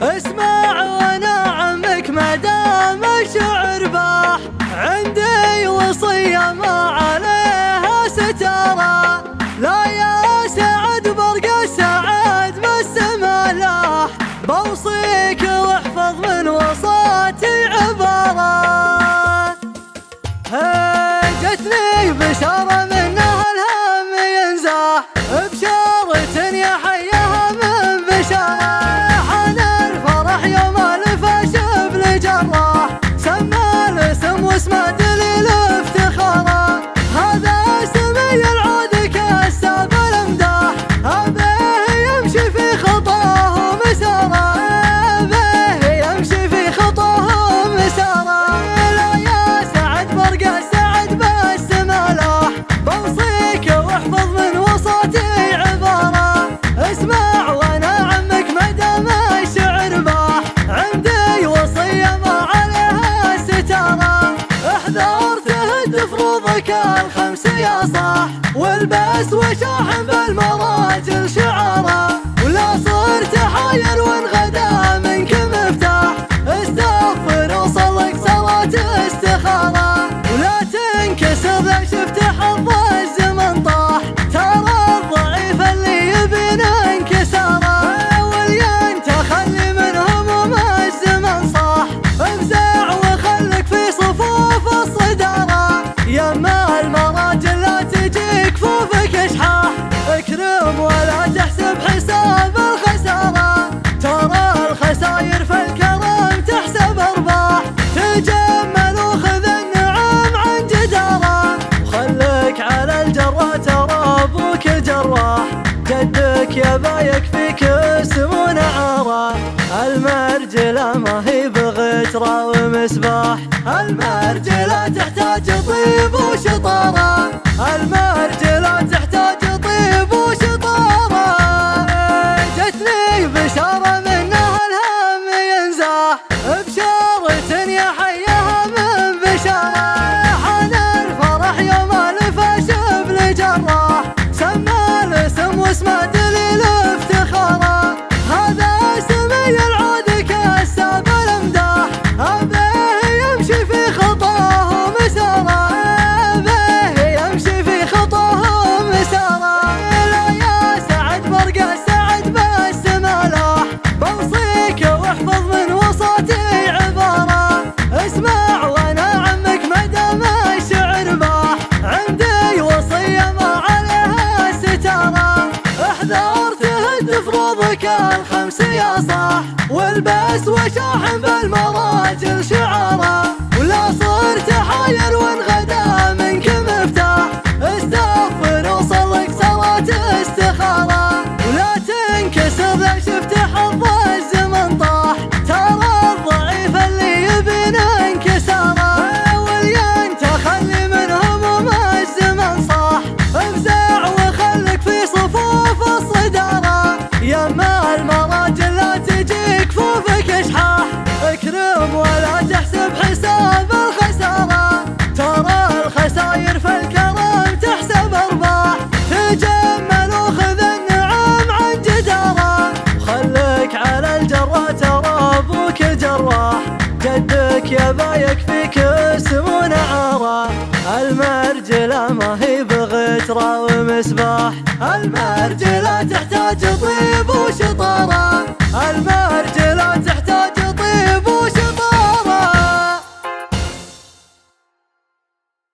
اسمع وانا عمك ما دام الشعر باح، عندي وصية ما عليها ستارة، لا يا سعد برق السعد بس ملاح، بوصيك واحفظ من وصاتي عبارات. جتني بشارة منها الهم ينزاح، بشارة يا حيها من بشارة، حان الفرح يوم الفاش بالجراح، سمى الاسم واسمه دليل افتخاره، هذا سمي العود كالساب الامداح، ابيه يمشي في خطاه مساره، ابيه يمشي في خطاه مساره، لا يا سعد برق السعد بس ملاح، بوصيك واحفظ من وصاتي عباره، اسمع وانا عمك ما دام الشعر باح، عندي وصيه ما عليها ستاره، احذر تهد فروضك الخمس يا صاح، والبس وشاحن بالمراجل شعاره، ولا صرت حاير وانغدا منك مفتاح، استغفر وصلك صلاة استخاره، ولا تنكسر لا شفت حظ الزمن طاح، ترى الضعيف اللي يبين انكساره، واللي تخلي من هموم الزمن صاح، افزع وخلك في صفوف الصداره، يما المراجل لا تجي كفوفك اشحاح، اكرم ولا تحسب حساب الخساره، ترى الخساير في الكرم تحسب ارباح، تجمل وخذ النعم عن جداره، وخليك على الجرة ترى ابوك جراح، جدك يبا يكفيك اسم ونعاره، المرجلة ما هي بغترة ومسباح، المرجلة تحتاج طيب وشطارة، المرجلة تحتاج طيب وشطارة، جتني بشارة منها الهم ينزاح، بشارة يا حيها من بشارة، حان الفرح يوم الفاش بالجراح، سمى الاسم واسمه دليل افتخاره، هذا سمي العود كالساب الامداح، ابيه يمشي في خطاه مساره، ابيه يمشي في خطاه مساره، لا يا سعد برق السعد بس ملاح، بوصيك واحفظ من وصاتي عباره، اسمع وانا عمك ما دام الشعر باح، عندي وصيه ما عليها ستاره، احذر تهد فروضك الخمس يا صاح، والبس وشاحن بالمراجل شعاره، ولا صرت حاير وانغدا منك مفتاح، استغفر وصلك صلاة استخاره، ولا تنكسر لا شفت حظ الزمن طاح، ترى الضعيف اللي يبين انكساره، واللي تخلي من هموم الزمن صاح، افزع وخلك في صفوف الصداره، يما المراجل لا تجي كفوفك اشحاح، اكرم ولا تحسب حساب الخساره، ترى الخساير في الكرم تحسب ارباح، تجمل وخذ النعم عن جداره، وخليك على الجرة ترى ابوك جراح، جدك يبا يكفيك اسم ونعاره، المرجلة ما هي بغترة ومسباح، المرجلة تحتاج طيب وشطاره،